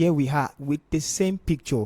here we are with the same picture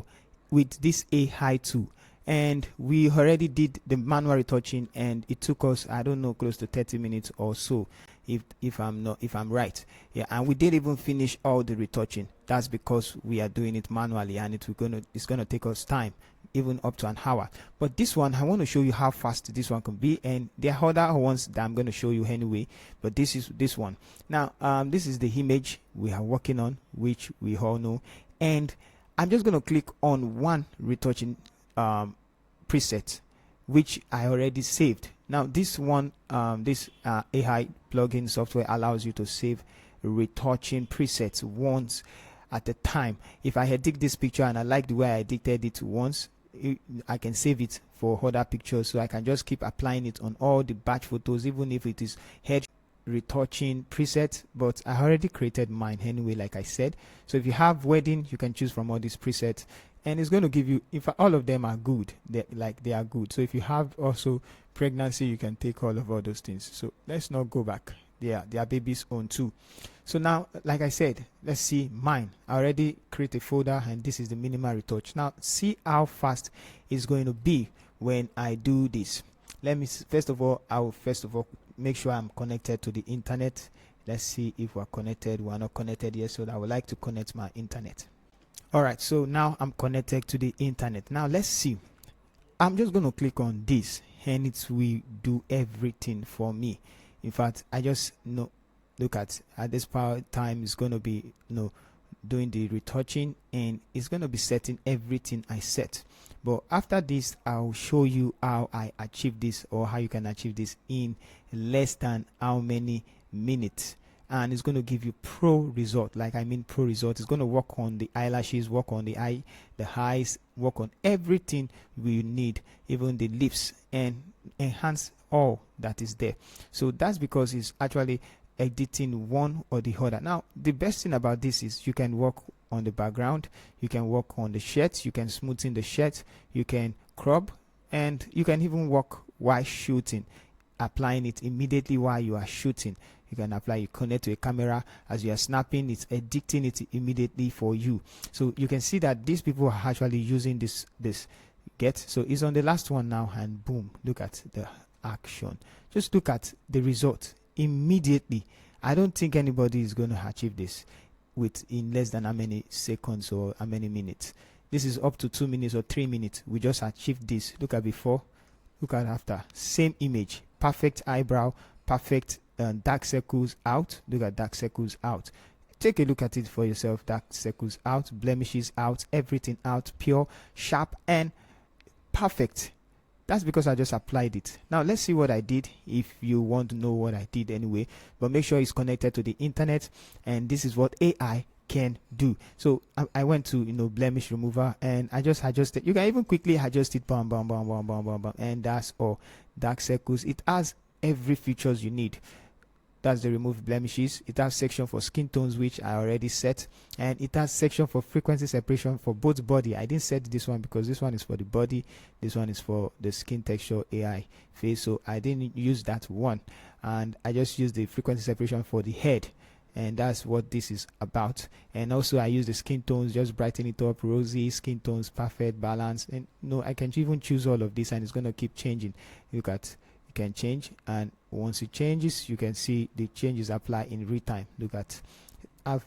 with this AI tool, and we already did the manual retouching, and it took us, I don't know, close to 30 minutes or so, if I'm right. Yeah, and we didn't even finish all the retouching. That's because we are doing it manually, and it's gonna take us time, even up to an hour. But this one, I want to show you how fast this one can be, and there are other ones that I'm going to show you anyway, but this is this one. Now this is the image we are working on, which we all know, and I'm just going to click on one retouching preset which I already saved. Now this one, this AI plugin software allows you to save retouching presets once at a time. If I edit this picture and I like the way I edited it once, I can save it for other pictures, so I can just keep applying it on all the batch photos, even if it is head retouching preset. But I already created mine anyway, like I said. So if you have wedding, you can choose from all these presets, and it's going to give you, if all of them are good, they are good. So if you have also pregnancy, you can take all those things. So let's not go back. They are baby's own too. So now, like I said, let's see mine. I already create a folder, and this is the minimal retouch. Now see how fast it's going to be when I do this. Let me I will first of all make sure I'm connected to the internet. Let's see if we're connected. We're not connected yet, so I would like to connect my internet. All right, so now I'm connected to the internet. Now let's see. I'm just going to click on this, and it will do everything for me. In fact, I just look at this power time is going to be doing the retouching, and it's going to be setting everything I set. But after this, I'll show you how I achieve this, or how you can achieve this in less than how many minutes. And it's going to give you pro result. Like I mean pro result. It's going to work on the eyelashes, work on the eyes, work on everything we need, even the lips, and enhance all that is there. So that's because it's actually editing one or the other. Now the best thing about this is you can work on the background, you can work on the shirt, you can smoothen the shirt, you can crop, and you can even work while shooting, applying it immediately while you are shooting. You can apply, you connect to a camera as you are snapping, it's editing it immediately for you. So you can see that these people are actually using this so it's on the last one now, and boom, look at the action. Just look at the result immediately. I don't think anybody is going to achieve this in less than how many seconds or how many minutes. This is up to 2 minutes or 3 minutes. We just achieved this. Look at before, look at after. Same image, perfect eyebrow, perfect dark circles out. Look at dark circles out. Take a look at it for yourself. Dark circles out, blemishes out, everything out, pure, sharp, and perfect. That's because I just applied it. Now let's see what I did, if you want to know what I did anyway. But make sure it's connected to the internet, and this is what AI can do. So I went to blemish remover, and I just adjusted. You can even quickly adjust it, bam, bam, bam, bam, bam, bam, bam, and that's all. Dark circles, it has every features you need. That's the remove blemishes. It has section for skin tones, which I already set, and it has section for frequency separation for both body. I didn't set this one because this one is for the body, this one is for the skin texture AI face, so I didn't use that one, and I just used the frequency separation for the head, and that's what this is about. And also I use the skin tones, just brighten it up, rosy skin tones, perfect balance, and I can even choose all of this, and it's going to keep changing. Look at, you can change, and once it changes, you can see the changes apply in real time. Look at,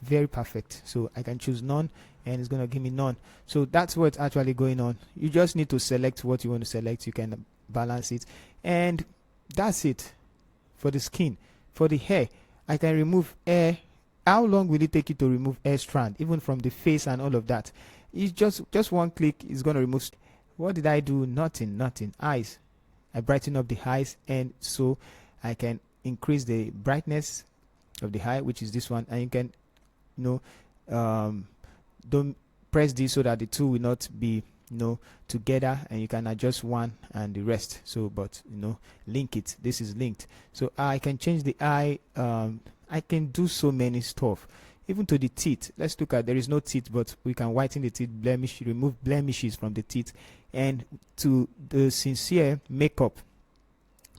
very perfect. So I can choose none, and it's going to give me none. So that's what's actually going on. You just need to select what you want to select. You can balance it, and that's it for the skin. For the hair, I can remove hair. How long will it take you to remove hair strand, even from the face and all of that? It's just one click, it's going to remove. What did I do? Nothing. Eyes, I brighten up the eyes, and so I can increase the brightness of the eye, which is this one, and you can don't press this so that the two will not be together, and you can adjust one and the rest. So but link it. This is linked, so I can change the eye. I can do so many stuff, even to the teeth. Let's look at, there is no teeth, but we can whiten the teeth, remove blemishes from the teeth, and to the sincere makeup.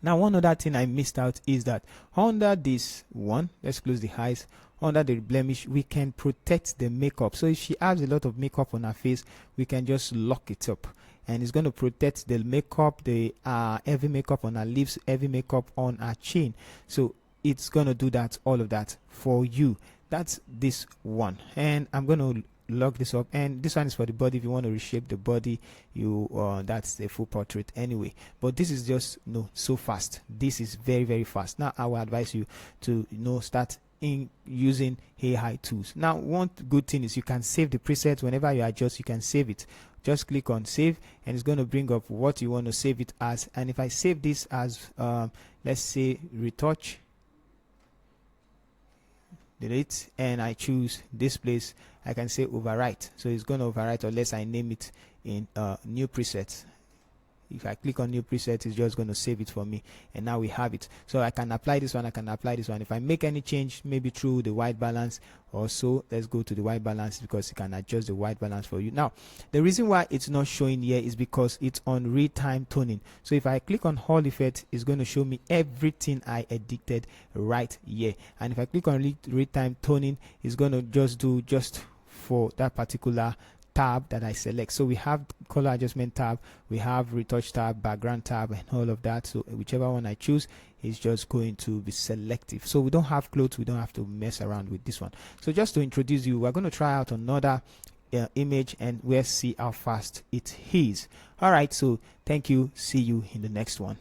Now one other thing I missed out is that under this one, let's close the eyes. under the blemish, we can protect the makeup. So if she has a lot of makeup on her face, we can just lock it up, and it's going to protect the makeup, the heavy makeup on her lips, heavy makeup on her chin. So it's going to do that, all of that for you. That's this one, and I'm going to lock this up. And this one is for the body. If you want to reshape the body, you that's the full portrait anyway, but this is just so fast. This is very, very fast. Now I will advise you to start in using AI tools. Now one good thing is you can save the presets. Whenever you adjust, you can save it. Just click on save, and it's going to bring up what you want to save it as. And if I save this as let's say Retouch, delete, and I choose this place, I can say overwrite. So it's going to overwrite unless I name it in new presets. If I click on new preset, it's just going to save it for me, and now we have it. So I can apply this one, I can apply this one. If I make any change, maybe through the white balance or so, let's go to the white balance, because you can adjust the white balance for you. Now the reason why it's not showing here is because it's on real-time toning. So if I click on all effect, it's going to show me everything I edited right here. And if I click on real-time toning, it's going to just do just for that particular tab that I select. So we have color adjustment tab, we have retouch tab, background tab, and all of that. So whichever one I choose is just going to be selective. So we don't have clothes, we don't have to mess around with this one. So just to introduce you, we're going to try out another image, and we'll see how fast it is. All right, so thank you, see you in the next one.